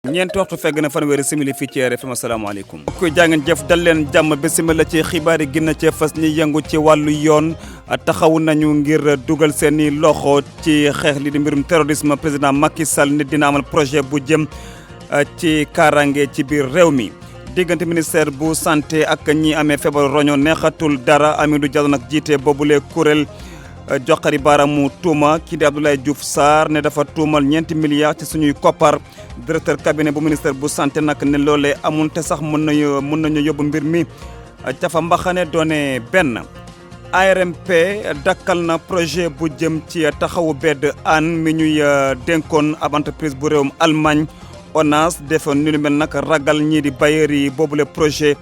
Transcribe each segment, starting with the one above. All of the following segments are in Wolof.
ñeenti waxtu fegg na fanweeri simili fii ci RFM asalaamaaleykum. kuy jàngeen jëf dal leen jàmm bisimila ci xibaar yi gën ci fas ñi yëngu ci wàllu yoon taxawu nañu ngir dugal seeni loxo ci xeex li di mbirum terrorisme. président Macky Sall ne dina amal projet bu jëm ci kaaraange ci biir réew mi. diggante ministère bu santé ak ñi amee feebar roño neexatul dara. Amidou Diallo nag jiite boobule kuréel joxari baaraamu tuuma kii di Abdoulaye Diouf Sarr ne dafa tuumal 4 milliards ci suñuy koppar. directeur cabinet bu ministère bu santé nag ne loolee amul te sax mën nañu yóbbu mbir mi ca fa mbaxane doone benn. ARMP dakkal na projet bu jëm ci taxawu bedd an mi ñuy dénkoon ab entreprise bu réewum Allemagne. ONAS defoon ni lu mel nag ragal ñii di bailleurs yi boobule projet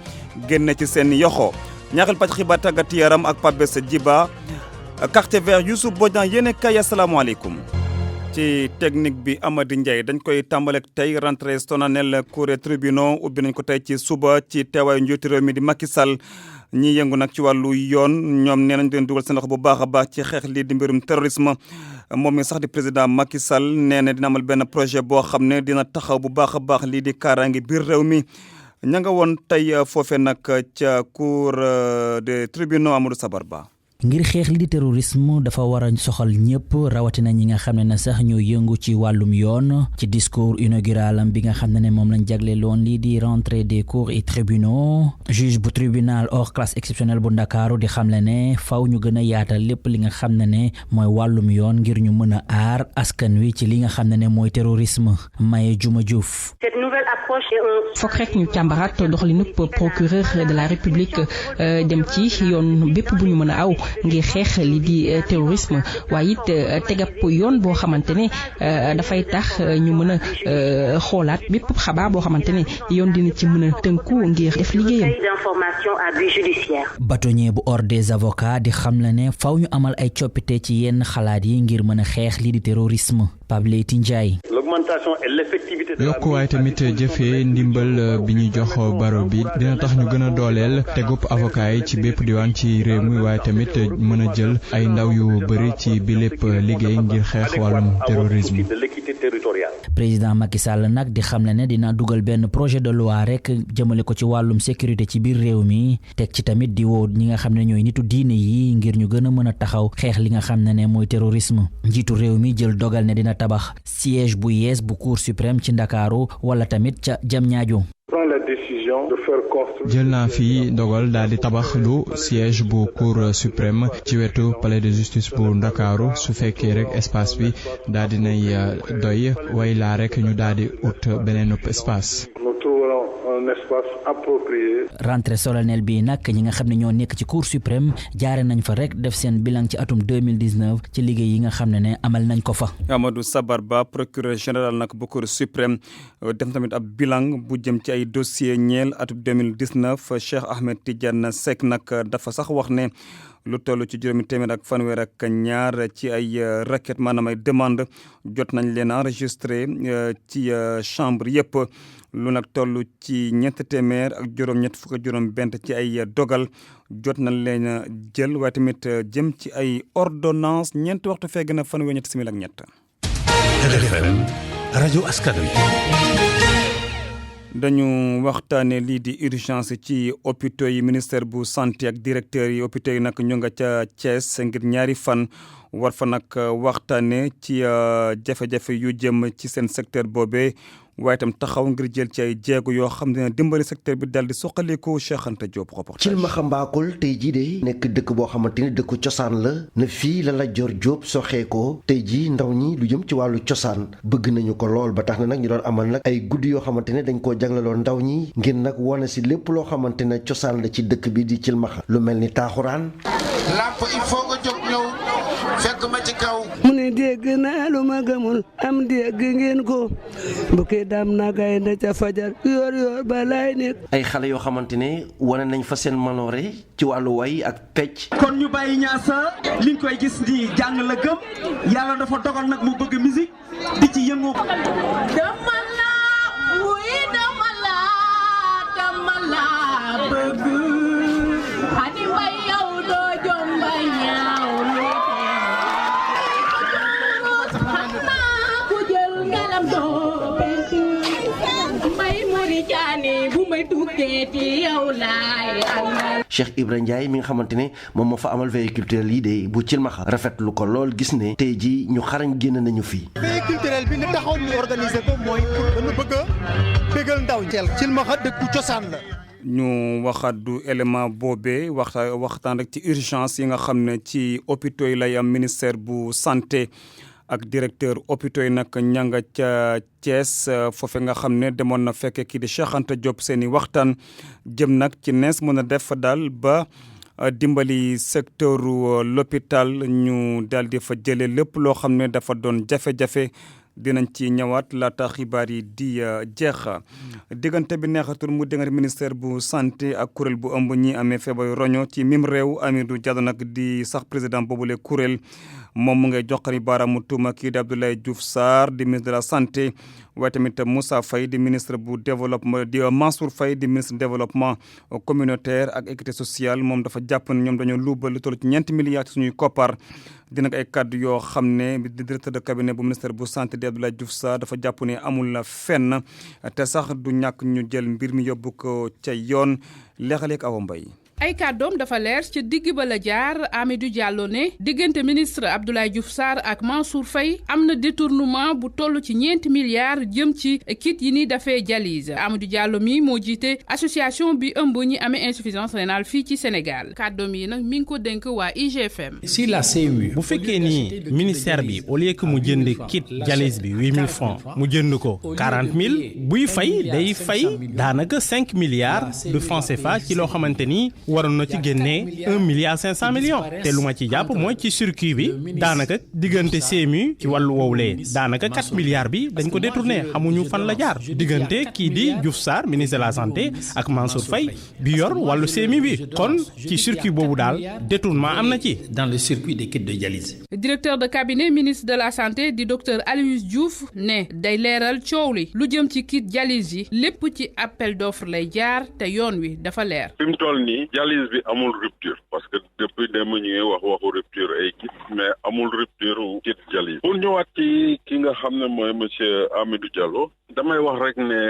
génn ci seen yoxo. ñaaxal pàcc xibaar tàggat yaram ak Pape Bessa Djiba quartier vert Youssouf Bodian yéene kay asalaamaaleykum. ci technique bi Amady Ndiaye dañ koy tàmbaleek tey rentrée solennelle cour et tribunaux ubbi nañ ko tey ci suba ci teewaayu njiitu réew mi di Macky Sall. ñi yëngu nag ci wàllu yoon ñoom nee nañ leen dugal seen loxo bu baax a baax ci xeex lii di mbirum terrorisme. moom mi sax di président Macky Sall nee na dina amal benn projet boo xam ne dina taxaw bu baax a baax lii di kaaraange biir réew mi. ña nga woon tey foofee nag ca cour des tribunaux Amadou Sabar Ba. ngir xeex li di terrorisme dafa war a soxal ñëpp rawatina ñi nga xam ne na sax ñoo yëngu ci wàllum yoon. ci discours inaugural bi nga xam ne moom lañ jagleeloon lii di rentrée des cours et tribunaux juge bu tribunal hors classe exceptionnelle bu Ndakaaru di xamle ne faw ñu gën a yaatal lépp li nga xam ne mooy wàllum yoon ngir ñu mën a aar askan wi ci li nga xam ne mooy terrorisme. Maye Juma Diouf. Cette nouvelle approche fokk rek ñu càmbaraat doxalinu procureur de la République dem ci yoon bépp bu ñu mën a aw ngir xeex li di terrorisme waaye it tegab yoon boo xamante ne dafay tax ñu mën a xoolaat bépp xabaar boo xamante ne yoon dina ci mën a tënku ngir def liggéeyam. bâtonnier bu ordre des avocats di xam la ne faw ñu amal ay coppite ci yenn xalaat yi ngir mën a xeex li di terrorisme. Pape Leyti Ndiaye. yokkuwaay tamit jëfee ndimbal bi ñuy jox baro bi dina tax ñu gën a dooleel tegub avocat yi ci bépp diwaan ci réew mi waaye tamit mën a jël ay ndaw yu bëri ci bi lépp liggéey ngir xeex wàllum terrorisme. président Macky Sall nag di xam ne dina dugal benn projet de loi rek jëmale ko ci wàllum sécurité ci biir réew mi teg ci tamit di woo ñi nga xam ne ñooy nitu diine yi ngir ñu gën a mën a taxaw xeex li nga xam ne mooy terrorisme. njiitu réew mi jël dogal ne dina tabax siège bu yees bu cour suprême ci Ndakaaru wala tamit ca Diamniadio. jël naa fi dogal daal di tabax lu siège bu cour suprême ci wetu palais de justice bu Ndakaaru su fekkee rek espace bi daal di nay doy way laa rek ñu daal di ut beneen espace. rentrée solennelle bi nag ñi nga xam ne ñoo nekk ci cour suprême jaare nañ fa rek def seen bilan ci atum 2019 ci liggéey yi nga xam ne amal nañ ko fa. Amadou Sabar Ba procureur général nag bu cour suprême def tamit ab bilan bu jëm ci ay dossier ñeel atum 2019 Cheikh Ahmed Tidiane Seck nag dafa sax wax ne lu toll ci juróomi téeméer ak fanweer ak ñaar ci ay requête maanaam ay demande jot nañ leen enregistré ci chambre yëpp lu nag toll ci ñett téeméer ak juróom-ñett fukk ak juróom-benn ci ay dogal jot nañ leen jël waaye tamit jëm ci ay ordonnance ñeenti waxtu fegg na fanweer ñetti simili ak ñett. RFM rajo askan wi. dañu waxtaane lii di urgence ci hôpitaux yi ministère bu santé ak directeur yi hôpitaux yi nag ñu nga ca Thiès ngir ñaari fan war fa nag waxtaane ci jafe-jafe yu jëm ci seen secteur boobee waaye itam taxaw ngir jël ci ay jéego yoo xam ne dimbali secteur bi daal di soqaliku. Cheikh Anta Diop reportage. Cilmaxa Mbakol tey jii de nekk dëkk boo xamante ni dëkku cosaan la na fii la Joor Diop soxee ko tey jii ndaw ñi lu jëm ci wàllu cosaan bëgg nañu ko lool ba tax na nag ñu doon amal nag ay guddi yoo xamante ne dañ koo jagleloon ndaw ñi ngir nag wane si lépp loo xamante ne cosaan la ci dëkk bi di Cilmaxa lu mel ni taaxuraan. làmp il faut nga jóg ñëw fekk ma ci kaw. mu ne dégg naa lu ma gëmul am dégg ngeen ko bukki dam na gaynde ca fajar yor balaay nekk. ay xale yoo xamante ne wane nañ fa seen manoore ci wàllu way ak pecc. kon ñu bàyyi ñaasa liñ koy gis nii jàng la gëm yàlla dafa dogal nag mu bëgg musique di ci yëngu. dama la bëgg ani way yow doo jomba ñaaw xam naa ku jël ngalam doo tijaani bu may tukkee ci yow laay àndal. Cheikh Ibra Ndiaye mi nga xamante ne moom moo fa amal veille culturelle yi de bu Cilmaxa rafetlu ko lool gis ne tey ji ñu xarañ génn nañu fii. veille culturelle bi nga taxoon ñu organiser ko mooy pour dañu bëgg a bégal ndaw ñi. Cilmaxa dëkku cosaan la. ñu waxaat du élément boobee waxtaan rek ci urgence yi nga xam ne ci hôpitaux yi lay am ministère bu santé ak directeur hôpitaux yi nag ñanga ca Thiès foofe nga xam ne demoon na fekke kii di Cheikh Anta Diop seeni waxtaan jëm nag ci nees mën a def daal ba dimbali secteuru l'hôpital ñu daal di fa jëlee lépp loo xam ne dafa doon jafe-jafe dinañ ci ñëwaat laata xibaar yi di jeex diggante bi neexatul mu diggante ministère bu santé ak kuréel bu ëmb ñi amee feebaru roño ci mim réew Amidou Diallo nag di sax président boobule kuréel moom mu ngay joxari baaraamu tuuma kii di Abdoulaye Diouf Sarr di ministre de la santé waaye tamit Moussa Faye di ministre bu développement di Mansour Faye di ministre développement communautaire ak équité sociale moom dafa jàpp ne ñoom dañoo luubal lu toll ci 4 milliards ci suñuy koppar dina ay kàddu yoo xam ne di directeur de cabinet bu ministère bu santé di Abdoulaye Diouf Sarr dafa jàpp ne amul la fenn te sax du ñàkk ñu jël mbir mi yóbbu ko ca yoon leexaleeg Awa Mbaye ay kàddoom dafa leer ca digg ba la jaar Amidou Diallo ne diggante ministre Abdoulaye Diouf Sarr ak Mansour Faye am na détournement bu toll ci 4 milliards jëm ci kit yi ni dafee dialyse Amidou Diallo mi moo jiite association bi ëmb ñi amee insuffisance rénale fii ci Sénégal kàddoom yi nag mi ngi ko dénk waa IGFM. si la CMU bu fekkee ni ministère bi au lieu que mu jënd kit dialyse bi 8000 francs mu jënd ko 40 000 buy fay day fay daanaka 5 milliards de francs CFA ci loo xamante ni. waroon na ci génnee 1 milliard 500 millions te lu ma ci jàpp mooy ci circuit bi daanaka diggante CMU ci wàllu woowulee daanaka 4 milliards bi dañ ko détourné xamuñu fan la jaar diggante kii di Diouf Sarr ministre de la santé ak Mansour Faye bi yor wàllu CMU bi kon ci circuit boobu daal détournement am na ci. dans le circuit des kits de dialyse. directeur de cabinet ministre de la santé di docteur Aloyse Diouf ne day leeral coow li lu jëm ci kit dialyse yi lépp ci appel d'offre lay jaar te yoon wi dafa leer. fi mu toll nii dialyse bi amul rupture parce que depuis démb ñu ngi waxu rupture ay kit mais amul rupture kit dialyse pour ñëwaat ci ki nga xam ne mooy monsieur Amidou Diallo damay wax rek ne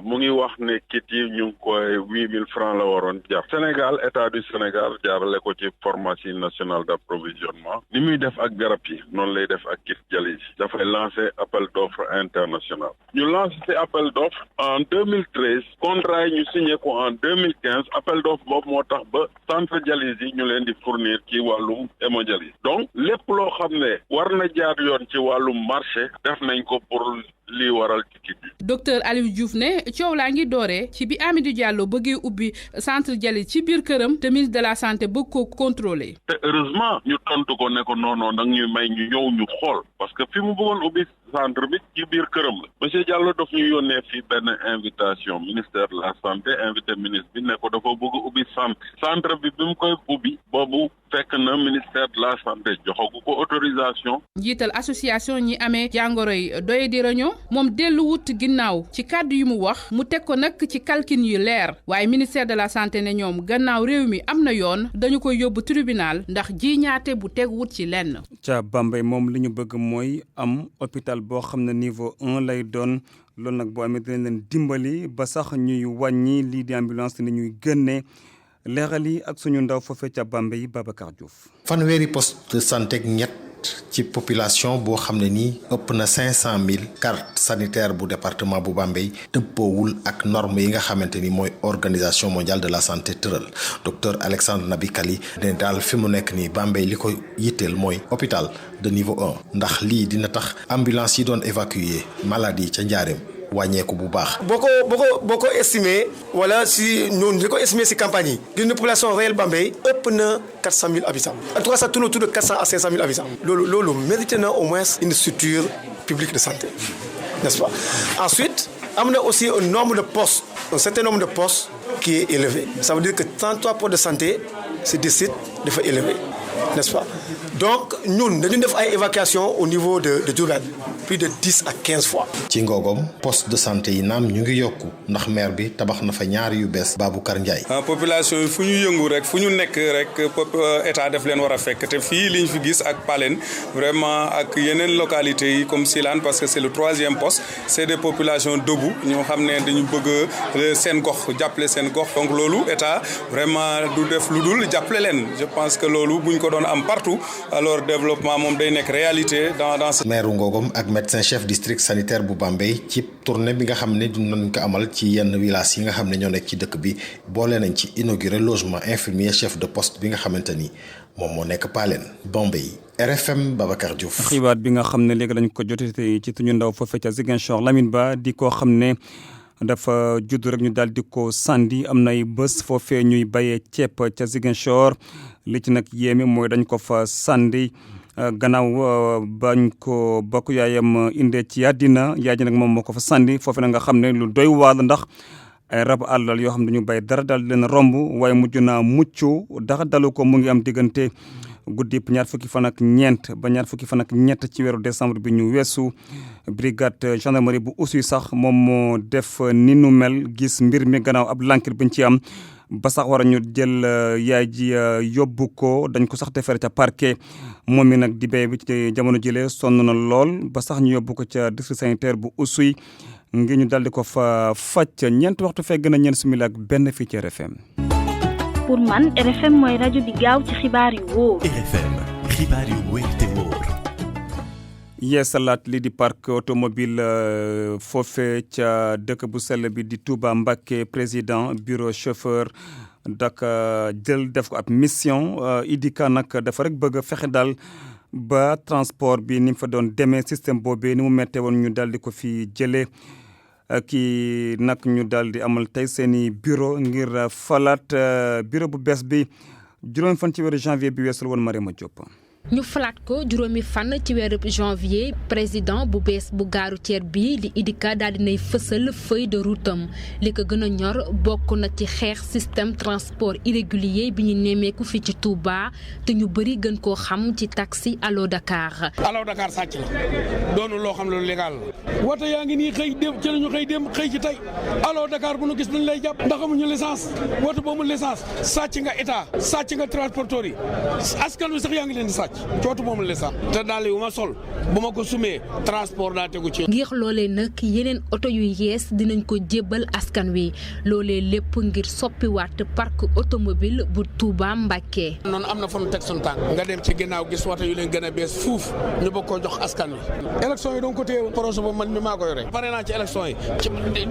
mu ngi wax ne kit yi ñu ngi koy 8000 francs la waroon jar Sénégal état du Sénégal jaarale ko ci pharmacie nationale d'approvisionnement ni muy def ak garab yi noonu lay def ak kit dialyse dafay lancer appel d'offre international ñu lancer ci appel d'offre en 2013 contrat yi ñu signé ko en 2015 appel d'offre boobu moo tax ba centre dialyse yi ñu leen di fournir ci wàllum hémodialyse donc lépp loo xam ne war na jaar yoon ci wàllum marché def nañ ko pour lii waral ci kit yi. docteur Aliou Diouf ne coow laa ngi dooree ci bi Amidou Diallo bëggee ubbi centre dialyse ci biir këram te ministre de la santé bëgg ko contrôler. te heureusement ñu tontu ko ne ko non non nag ñuy may ñu ñëw ñu xool parce que fi mu bëggoon ubbi centre bi ci biir këram la monsieur Diallo daf ñu yónnee fii benn invitation ministère de la santé invité ministre bi ne ko dafa bëgg ubbi centre bi bi mu koy ubbi boobu fekk na ministère de la santé joxagu ko autorisation. njiital association ñi amee jàngoro yi doye di raño moom dellu wut ginnaaw ci kàddu yu mu wax mu teg ko nag ci calcul yu leer waaye ministère de la santé ne ñoom gannaaw réew mi am na yoon dañu koy yóbbu tribunal ndax jiiñaate bu teg wut ci lenn. ca Bambey moom li ñu bëgg mooy am hôpital boo xam ne niveau 1 lay doon loolu nag boo amee dinañ leen dimbali ba sax ñuy wàññi lii di ambulance ni ñuy génnee leeral yi ak suñu ndaw foofee ca Bambey Babacar Diouf. fanweeri poste de santé ak ñett ci population boo xam ne nii ëpp na 500 000 carte sanitaire bu département bu Bambey dëppoowul ak norme yi nga xamante ni mooy organisation mondiale de la santé tëral docteur Alexandre Nabi Kali ne daal fi mu nekk nii Bambey li ko yitteel mooy hôpital de niveau 1 ndax lii dina tax ambulance yi doon évacuer maladie ca Njaareem wàññeeku bu baax. boo ko estimé wala si ñun li ko estimé si campagne yi gis na population réelle Bambey ëpp na 400 000 habitants en tout cas ça tourne autour de 400 à 500 000 habitants. loolu mérité na au moins une structure publique de santé n'est-ce pas. Ensuite am na aussi un certain nombre de postes qui est élevé ça veut dire que 33 postes de santé si district dafa élevé n'est-ce pas. donc ñun dañu def ay évacuation au niveau de Diourbel plus de 10 à 15 fois. ci Ngogom poste de santé yi naam ñu ngi yokku ndax maire bi tabax na fa ñaar yu bees Baboucar Ndiaye. population yi fu ñu yëngu rek fu ñu nekk rek état def leen war a fekk te fii liñ fi gis ak Palen vraiment ak yeneen localités yi comme Silane parce que c'est le 3e poste c'est des populations debout ñoo xam ne dañu bëgg seen gox jàppale seen gox donc loolu état vraiment du def lu dul jàppale leen je pense que loolu buñ ko doon am partout alors développement moom day nekk réalité dans ce. maire Ngogom ak médecin chef district sanitaire bu Bambey ci tournée bi nga xam ne dinañ ko amal ci yenn village yi nga xam ne ñoo nekk ci dëkk bi boole nañ ci inauguré logement infirmier chef de poste bi nga xamante ni moom moo nekk Palen Bambey RFM Babacar Diouf. xibaar bi nga xam ne léegi lañ ko jotee ci suñu ndaw foofee ca Ziguinchor Lamine Ba di ko xam ne dafa judd rek ñu daal di ko sandi am nay bés foofee ñuy bayee ceeb ca Ziguinchor li ci nag yéeme mooy dañ ko fa sandi gannaaw bañ ko bokk yaayam indee ci àddina yaay ji nag moom moo ko fa sandi foofee na nga xam ne lu doy waar la ndax ay rab àllal yoo xam ne dañu bay dara daal leen romb waaye mujj naa mucc dara dalu ko mu ngi am diggante guddi ñaar fukki fan ak ñeent ba ñaar fukki fan ak ñett ci weeru décembre bi ñu weesu brigade gendarmerie bu Oussouye sax moom moo def ni nu mel gis mbir mi gannaaw ab l'enquête biñ ci am ba sax war a ñu jël yaay ji yóbbu ko dañ ko sax defere ca parquet moom mi nag di béy bi ci jamono jëlee sonn na lool ba sax ñu yóbbu ko ca district sanitaire bu Oussouye ngir ñu daldi ko fa faj ñeenti waxtu fekk na ñeent simili ak benn fii ci RFM. pour man RFM mooy rajo bi gaaw ci xibaar yu wóor. RFM xibaar yu wóor te wóor. yeesalaat lii di parc automobile foofe ca dëkk bu sell bi di Touba Mbacké président bureau chauffeur dak jël def ko ab mission IDICA nag dafa rek bëgg a fexe daal ba transport bi ni mu fa doon demee système boobee ni mu méttee woon ñu daal di ko fi jëlee kii nag ñu daal di amal tey seeni bureau ngir falaat bureau bu bees bi juróomi fan ci weeru janvier bi weesul woon Mariama Diop. ñu falaat ko juróomi fan ci weeru janvier président bu bees bu gaaru ceer bi di IDICA daal dinay fësal feuille de route am li ko gën a ñor bokk na ci xeex système transport irrégulier bi ñu nemmeeku fi ci Touba te ñu bëri gën koo xam ci taxi Allo Dakar. Allo Dakar sàcc la doonu loo xam ne lu légal la wata yaa ngi nii xëy dem ci la ñu xëy dem xëy ci tey Allo Dakar bu nu gis nañ lay jàpp ndax amuñu licence wata boobu licence sàcc nga état sàcc nga transporteur yi askan wi sax yaa ngi leen di sàcc cootu moom la sax te daal yu ma sol bu ma ko sumee transport daa tegu ci. ngir loolee nag yeneen oto yu yees dinañ ko jébbal askan wi loolee lépp ngir soppiwaat parc automobile bu Touba Mbacké. noonu am na fa nu teg sunu tànk nga dem ci ginnaaw gis oto yu leen gën a bees fuuf ñu bëgg koo jox askan wi. élection yi donc ko téye projet boobu man mi maa ko yore pare naa ci élection yi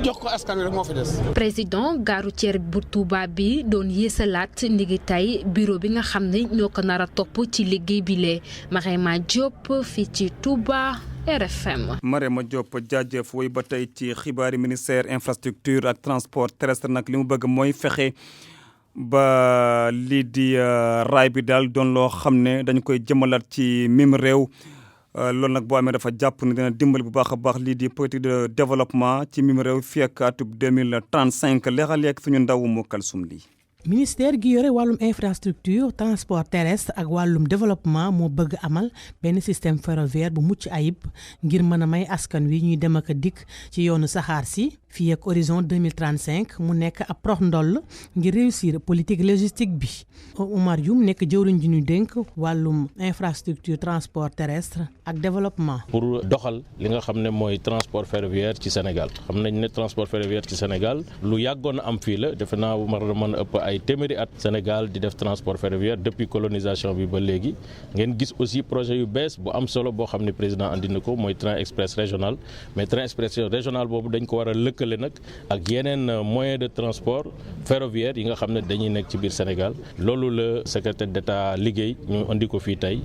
jox ko askan wi rek moo fi des. président gare routière bu Touba bi doon yeesalaat ndigi tey bureau bi nga xam ne ñoo ko nar a topp ci liggéey bi lee Mariama Diop fii ci Touba RFM. Mariama Diop jaajëf woy ba tey ci xibaari ministère infrastructure ak transport terrestre nag li mu bëgg mooy fexe ba lii di raay bi daal doon loo xam ne dañu koy jëmalaat ci mim réew loolu nag boo amee dafa jàpp ne dina dimbali bu baax a baax lii di politique de développement ci mim réew fii ak atub 2035 leeral yeeg suñu ndaw mu kalsum lii. ministère gi yore wàllum infrastructure transport terrestre ak wàllum développement moo bëgg amal benn système ferroviaire bu mucc ayib ngir mën a may askan wi ñuy dem ak a dikk ci yoonu saxaar si fii ak horizon 2035 mu nekk ab prox ndoll ngir réussir politique logistique bi Oumar Youm nekk jëwriñ ji ñu dénk wàllum infrastructure transport terrestre ak développement. pour doxal li nga xam ne mooy transport ferroviaire ci Sénégal xam nañ ne transport ferroviaire ci Sénégal lu yàggoon a am fii la defe naa war na mën a ëpp ay téeméeri at Sénégal di def transport ferroviaire depuis colonisation bi ba léegi ngeen gis aussi projet yu bees bu am solo boo xam ne président andi na ko mooy train express régional mais train express régional boobu dañ ko war a lëkkale nag ak yeneen moyen de transport ferroviaire yi nga xam ne dañuy nekk ci biir Sénégal loolu la secrétaire d'État liggéey ñu andi ko fii tey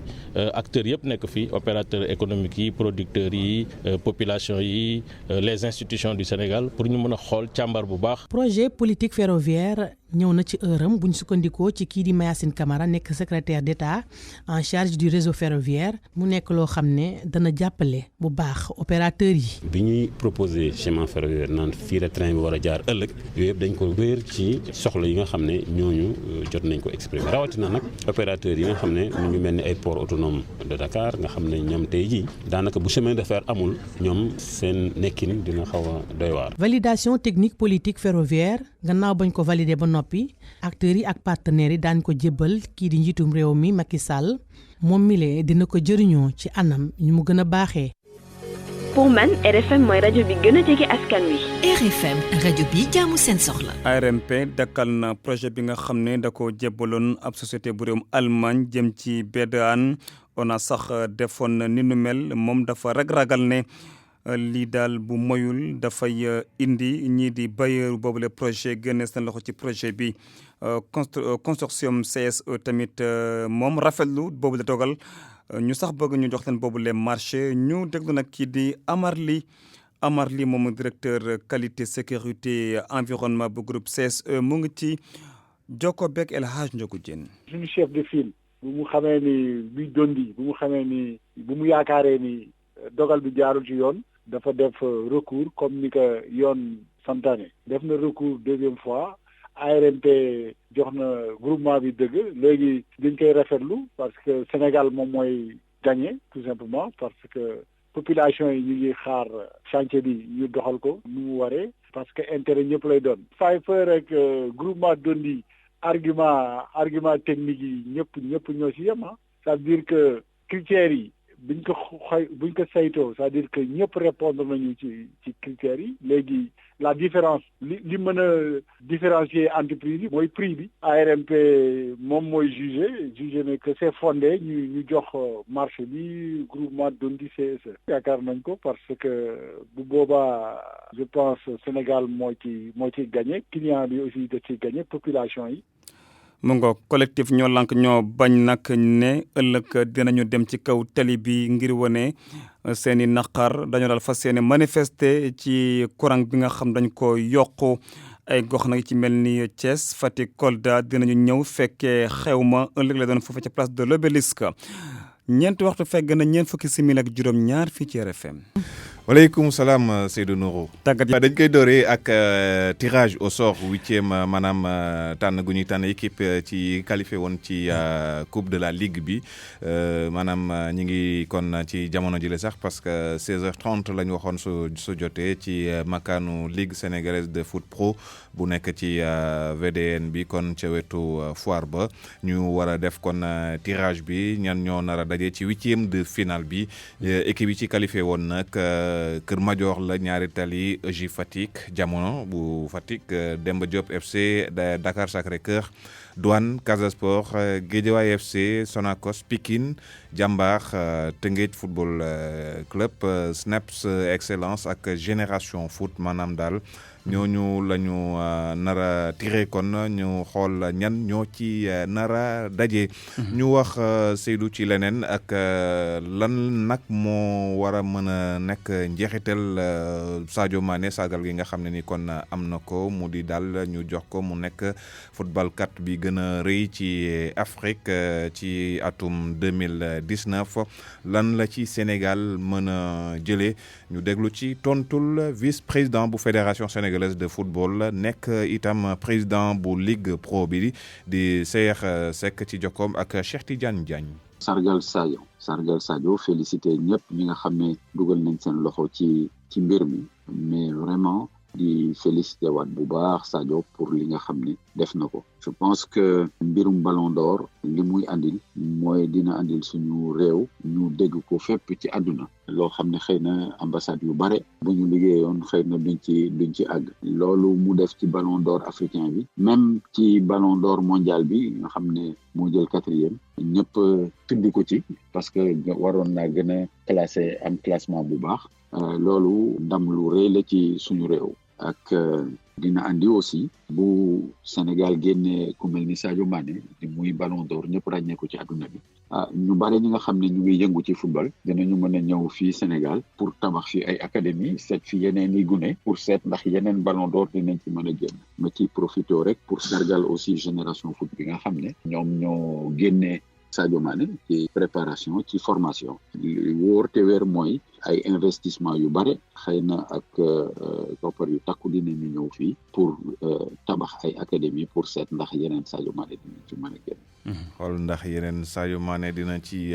acteurs yëpp nekk fii opérateurs économiques yi producteurs yi population yi les institutions du Sénégal pour ñu mën a xool càmbar bu baax. projet politique ferroviaire ñëw na ci heure am buñ sukkandikoo ci kii di Mayacine Camara nekk secrétaire d'État en charge du réseau ferroviaire mu nekk loo xam ne dana jàppale bu baax opérateurs yi. bi ñuy proposé schéma ferroviaire naan fii la train bi war a jaar ëllëg yooyu yëpp dañ ko wéer ci soxla yi nga xam ne ñooñu jot nañ ko exprimer rawatina nag opérateurs yi nga xam ne ñu ngi mel ni ay port autonome de Dakar nga xam ne ñoom tey jii daanaka bu chemin de fer amul ñoom seen nekkin dina xaw a doy waar. validation technique politique ferroviaire gannaaw bañ ko validé ba noppi acteurs yi ak partenaires yi daan ko jébbal kii di njiitum réew mi Macky Sall moom mile dina ko jëriñoo ci anam ñu mu gën a baaxee. pour man RFM mooy rajo bi gën a jege askan wi. RFM rajo bi jaamu seen soxla. ARMP dakkal na projet bi nga xam ne da ko jébbaloon ab société bu réewum Allemagne jëm ci BDAN on a sax defoon ni nu mel moom dafa ragal ne lii daal bu moyul dafay indi ñii di bailleur boobule projet génne seen loxo ci projet bi consortium CSE tamit moom rafetlu boobule dogal ñu sax bëgg ñu jox leen boobule marché ñu déglu nag kii di Amar Ly moom directeur qualité sécurité environnement bu groupe CSE mu ngi ci jokko beeg El Hadj Ndiogou Diène. suñu chef de file bu mu xamee ni buy dondi bu mu xamee ni bu mu yaakaaree ni dogal bi jaarul ci yoon dafa def recours comme ni ko yoon santaane def na recours deuxième fois ARMP jox na groupement bi dëgg léegi dañ koy rafetlu parce que Sénégal moom mooy gagné tout simplement parce que population yi ñu ngi xaar chantier bi ñu doxal ko nu mu waree parce que intérêt ñëpp lay doon fay fa rek groupement dondi argument technique yi ñëpp ñoo ci yem ça veut dire que critères yi buñ ko saytoo c'est-à-dire que ñëpp répondre nañu ci critères yi léegi la différence li mën a différencier entreprise yi mooy prix bi ARMP moom mooy jugé ne que c'est fondé ñu jox marché bi groupement Dondi CSE yaakaar nañ ko parce que bu boobaa je pense Sénégal moo ci gagné client bi aussi da ci gagné population yi. mu ngo collectif ñoo lank ñoo bañ nag ne ëllëg dinañu dem ci kaw tali bi ngir wane seeni naqar dañu daal fas yéene manifester ci courant bi nga xam dañ ko yokku ay gox nag ci mel ni Thiès Fatick Kolda dinañu ñëw fekkee xew ma ëllëg la doon foofu ci place de l'Obélisque ñeenti waxtu fegg na ñeent fukki simili ak juróom-ñaar fii ci RFM. waaleykum salaam Seydou Nourou. tàggat dañ koy dooree ak tirage au sort 8e maanaam tànn gu ñuy tànn équipe ci qualifié woon ci coupe de la ligue bi maanaam ñi ngi kon ci jamono jile sax parce que 16h30 la ñu waxoon su jotee ci makkaanu ligue sénégalaise de foot pro bu nekk ci VDN bi kon ca wetu foire ba ñu war a def kon tirage bi ñan ñoo nar a daje ci 8e de finale bi équipe yi ci qualifié woon nag. Kër Madior la ñaari tali EJ Fatick jamono bu Fatick Demba Diop FC Dakar Sacré-Cœur Douane Casa Sport Guédiawaye FC Sonacos Pikine Jambar Teungueth Football Club Snaps Excellence ak Génération Foot maanaam daal ñooñu la ñu nar a tiré kon ñu xool ñan ñoo ci nar a daje. ñu wax Seydou ci leneen ak lan nag moo war a mën a nekk njeexital Sadio Mané sargal gi nga xam ne ni kon am na ko mu di daal ñu jox ko mu nekk footballkat bi gën a rëy ci Afrique ci atum 2019 lan la ci Sénégal mën a jëlee ñu déglu ci tontul vice-président bu fédération sénégalaise de football nekk itam président bu ligue pro bi di Cheikh Seck ci jokkoom ak Cheikh Tidiane Diagne. sargal Sadio félicité ñëpp ñi nga xam ne dugal nañ seen loxo ci mbir mi mais vraiment di félicité waat bu baax Sadio pour li nga xam ne def na ko. je pense que mbirum ballon d'or li muy andil mooy dina andil suñu réew ñu dégg ko fépp ci àdduna loo xam ne xëy na ambassade yu bare bu ñu liggéeyoon xëy na duñ ci àgg loolu mu def ci ballon d'or africain bi même ci ballon d'or mondial bi nga xam ne moo jël 4e ñëpp tudd ko ci parce que waroon naa gën a classé am classement bu baax loolu ndam lu rëy la ci suñu réew ak dina andi aussi bu Sénégal génnee ku mel ni Sadio Mané di muy Ballon d'Or ñëpp ràññee ko ci àdduna bi ñu bare ñi nga xam ne ñu ngi yëngu ci football dinañu mën a ñëw fii Sénégal pour tabax fi ay académie seet fi yeneen i gune pour seet ndax yeneen Ballon d'Or dinañ ci mën a génn ma ciy profité rek pour sargal aussi génération foot bi nga xam ne ñoom ñoo génnee Sadio Mané ci préparation ci formation li wóor te wér mooy ay investissement yu bare xëy na ak koppar yu takku dinañu ñëw fii pour tabax ay académie pour seet ndax yeneen Sadio Mané dinañ ci mën a génn xool ndax yeneen Sadio Mané dina ci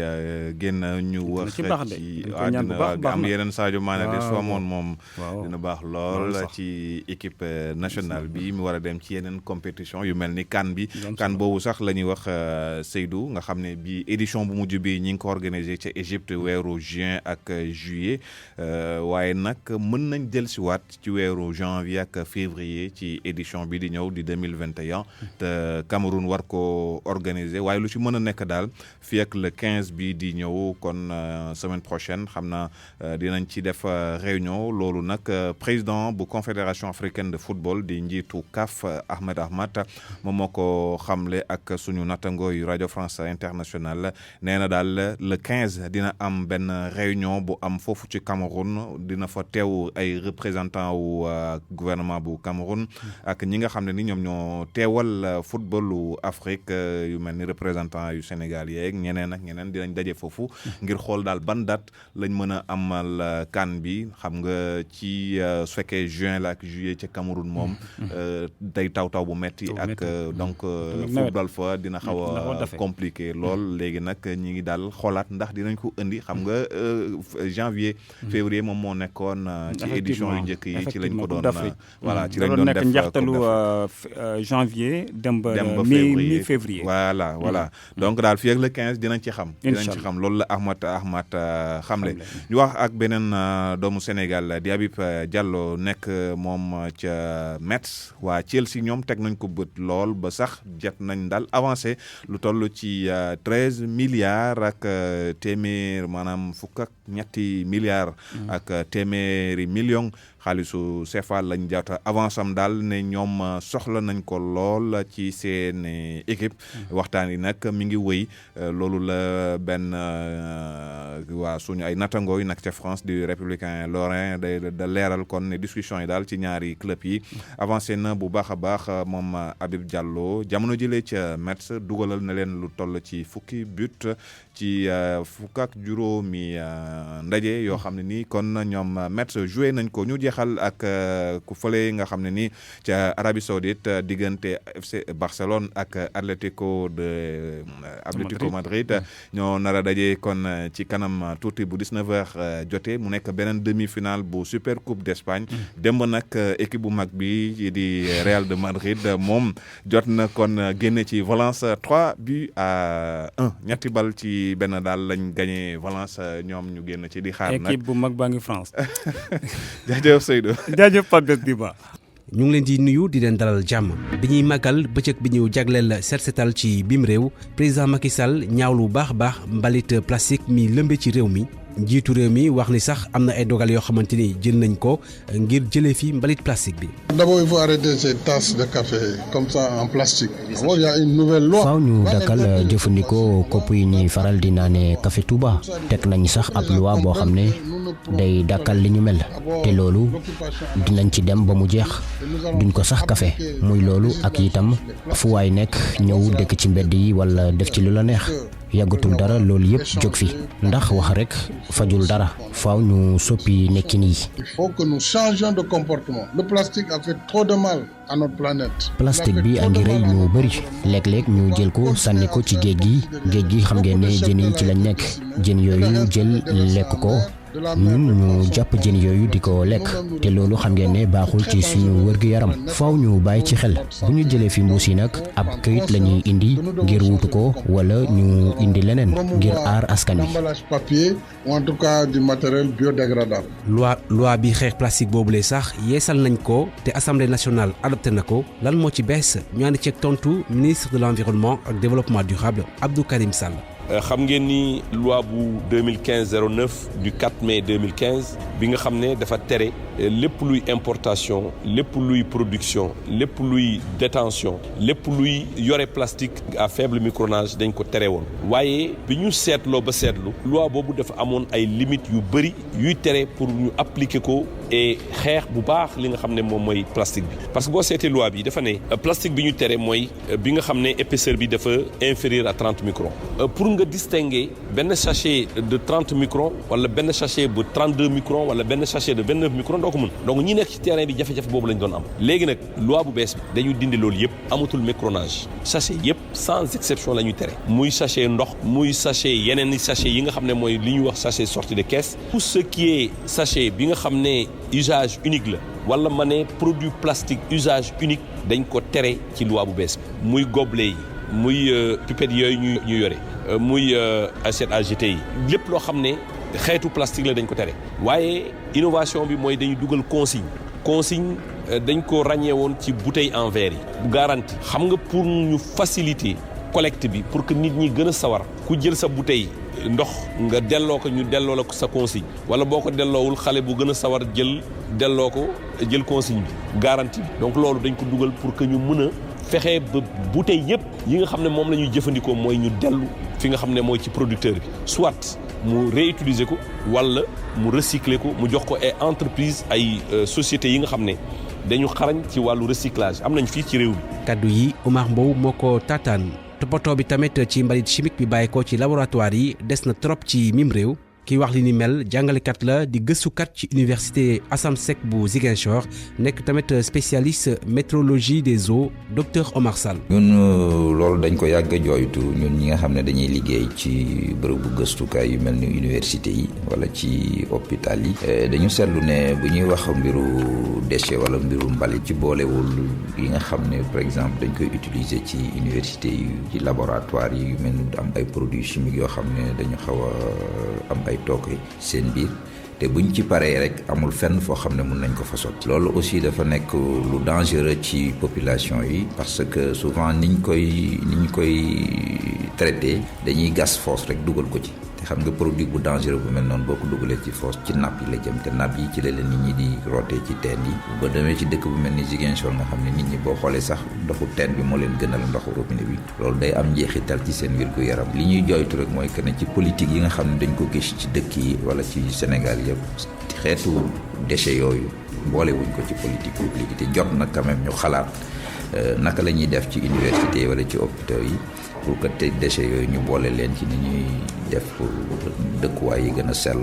génn ñu wax ci am yeneen Sadio Mané de su amoon moom dina baax lool ci équipe nationale bi mu war a dem ci yeneen compétition yu mel ni CAN bi CAN boobu sax la ñuy wax Seydou nga xam ne bi édition bu mujj bi ñi ngi ko organisé ca Égypte weeru juin ak juillet waaye nag mën nañ dellusiwaat ci weeru janvier ak février ci édition bi di ñëw di 2021 te Cameroun war ko organiser waaye lu ci mën a nekk daal fii ak le 15 bi di ñëw kon semaine prochaine xam naa dinañ ci def réunion loolu nag président bu confédération africaine de football di njiitu CAF Ahmed Ahmad moom moo ko xamle ak suñu nattango yu Radio France Internationale nee na daal le 15 dina am benn réunion bu am foofu ci Cameroun dina fa teew ay représentants wu gouvernement bu Cameroun ak ñi nga xam ne ni ñoom ñoo teewal footballu Afrique yu mel ni représentant yu Sénégal yeeg ñeneen ak ñeneen dinañ daje foofu ngir xool daal ban date lañ mën a amal CAN bi xam nga ci su fekkee juin la ak juillet ca Cameroun moom day taw bu metti ak donc football fa dina xaw a compliqué lool léegi nag ñi ngi daal xoolaat ndax dinañ ko indi xam nga janvier février moom moo nekkoon ci édition yu njëkk yi ci lañ ko doon voilà ci lañ doon def njeextalu janvier dem ba mi février voilà donc daal fii ak le 15 dinañ ci xam loolu la Ahmad xamle ñu wax ak beneen doomu Sénégal di Habib Diallo nekk moom ca Metz waa Chelsea ñoom teg nañ ko bët lool ba sax jot nañ daal avancé lu toll ci 13 milliards ak téeméer maanaam fukk ak ñetti milliards ak téeméeri millions xaalisu CFA lañ jota avance am daal ne ñoom soxla nañ ko lool ci seen équipe waxtaan yi nag mi ngi wëy loolu la benn waa suñu ay nattangoo yi nag ca France du Républicain Lorrain da leeral kon ne discussion yi daal ci ñaari club yi avancé na bu baax a baax moom Habib Diallo jamono jëlee ca Metz dugalal na leen lu toll ci fukki but ci fukk ak juróomi ndaje yoo xam ne nii kon ñoom Metz joué nañ ko ñu jeexal ak ku fële nga xam ne nii ca Arabie Saoudite diggante FC Barcelone ak Atlético Madrid ñoo nar a daje kon ci kanam tuuti bu 19h jotee mu nekk beneen demi-finale bu Super Coupe d'Espagne démb nag équipe bu mag bi di Real de Madrid moom jot na kon génne ci Valence 3-1 ñetti bal ci benn daal lañ gagné Valence ñoom ñu génn ci di xaar nag équipe bu mag baa ngi France. jaajëf Seydou. jaajëf Pape Diba. ñu ngi leen di nuyu di leen dalal jàmm bi ñuy màggal bëccëg bi ñu jagleel set setal ci biim réew président Macky Sall ñaawlu baax mbalit plastique mi lëmbe ci réew mi njiitu réew mi wax ni sax am na ay dogal yoo xamante ni jël nañ ko ngir jëlee fi mbalit plastique bi. D'abord il faut arrêter ces tasses de café comme ça en plastique. D'abord il y a une nouvelle loi. faaw ñu dakkal jëfandikoo kopp yi ñuy faral di naane café Touba teg nañ sax ab loi boo xam ne day dakkal li ñu mel te loolu dinañ ci dem ba mu jeex duñ ko sax café muy loolu ak itam fu waay nekk ñëw dëkk ci mbedd yi wala def ci lu la neex. yàggatul dara loolu yëpp jóg fi ndax wax rek fajul dara faaw ñu soppi nekkin yi. Il faut que nous changions de comportement. Le plastique a fait trop de mal à notre planète. plastique bi a ngi rey ñu bëri léeg-léeg ñu jël ko sànni ko ci géej gi xam ngeen ne jën yi ci lañ nekk jën yooyu jël lekk ko. ñun ñu jàpp jën yooyu di ko lekk te loolu xam ngeen ne baaxul ci suñu wér-gu-yaram faaw ñu bàyyi ci xel bu ñu jëlee fi mbuus yi nag ab këyit la ñuy indi ngir wuutu ko wala ñu indi leneen ngir aar askan wi. emballage papier ou en tout cas du matériel biodégradable. loi bi xeex plastique boobule sax yeesal nañ ko te assemblée nationale adopté na ko lan moo ci bees ñu ànd ceeg tontu ministre de l'environnement ak développement durable Abdou Karim Sall. xam ngeen ni loi bu 2015-09 du 4 mai 2015 bi nga xam ne dafa tere lépp luy importation lépp luy production lépp luy détention lépp luy yore plastique à faible micronage dañ ko tere woon waaye bi ñu seetloo ba seetlu loi boobu dafa amoon ay limites yu bëri yuy tere pour ñu appliquer ko et xeex bu baax li nga xam ne moom mooy plastique bi parce que boo seetee loi bi dafa ne plastique bi ñu tere mooy bi nga xam ne épaisseur bi dafa inférieur à 30 microns pour nga distinguer benn sachet de 30 microns wala benn sachet bu 32 microns wala benn sachet de 29 microns doo ko mën donc ñi nekk ci terrain bi jafe-jafe boobu lañ doon am léegi nag loi bu bees bi dañu dindi loolu yëpp amatul micronage sachet yëpp sans exception la ñuy tere muy sachet ndox muy sachet yeneen i sachet yi nga xam ne mooy li ñuy wax sachet sortie de caisse tout ce qui est sachet bi nga xam ne usage unique la wala ma ne produit plastique usage unique dañ ko tere ci loi bu bees bi muy gobelet yi muy pipette yooyu ñu yore muy assiette à jeter yi lépp loo xam ne xeetu plastique la dañ ko tere waaye innovation bi mooy dañu dugal consigne dañ ko ràññee woon ci bouteille en verre yi bu garantie xam nga pour ñu faciliter collecte bi pour que nit ñi gën a sawar ku jël sa bouteille ndox nga delloo ko ñu delloo la ko sa consigne wala boo ko delloowul xale bu gën a sawar delloo ko jël consigne bi garantie bi donc loolu dañ ko dugal pour que ñu mën a fexe ba bouteille yëpp yi nga xam ne moom la ñuy jëfandikoo mooy ñu dellu fi nga xam ne mooy ci producteur bi soit mu réutiliser ko wala mu recycler ko mu jox ko ay entreprise ay sociétés yi nga xam ne dañu xarañ ci wàllu recyclage am nañ fii ci réew mi. kaddu yi Oumar Mbow moo ko taataan toppatoo bi tamit ci mbalit chimique bi bàyyi ko ci laboratoire yi des na trop ci mim réew kiy wax li ni mel jàngalekat la di gëstukat ci université Assane Seck bu Ziguinchor nekk tamit spécialiste météorologie des eaux docteur Omar Sall. ñun loolu dañ ko yàgg a jooytu ñun ñi nga xam ne dañuy liggéey ci bërëbu gëstukaay yu mel ni université yi wala ci hôpital yi dañu seetlu ne bu ñuy wax mbiru déchet wala mbiru mbalit ci boolewul yi nga xam ne par exemple dañ koy utiliser ci université yi ci laboratoire yi yu mel ni am ay produits chimiques yoo xam ne dañu xaw a am ay tooke seen biir te buñ ci paree rek amul fenn foo xam ne mun nañ ko fa sotti loolu aussi dafa nekk lu dangereux ci population yi parce que souvent niñ koy traité dañuy gas fosse rek dugal ko ci te xam nga produit bu dangereux bu mel noonu boo ko dugalee ci fosse ci napp yi la jëm te napp yi ci la leen nit ñi di rootee ci teen yi ba demee ci dëkk bu mel ni Ziguinchor nga xam ne nit ñi boo xoolee sax ndoxu teen bi moo leen gënal ndoxu robinet bi loolu day am njeexital ci seen wér-gu-yaram li ñuy jooytu rek mooy que ne ci politique yi nga xam ne dañ ko gis ci dëkk yi wala ci Sénégal yëpp xeetu déchets yooyu boole wuñ ko ci politique publique te jot na quand même ñu xalaat naka la ñuy def ci université wala ci hôpitaux yi pour que te déchets yooyu ñu boole leen ci ni ñuy def pour dëkkuwaay yi gën a sell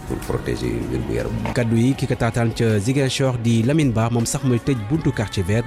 pour protéger wér-gu-yaram. kaddu yi ki ko taataan ca Ziguinchor di Lamine Ba moom sax mooy tëj buntu quartier vert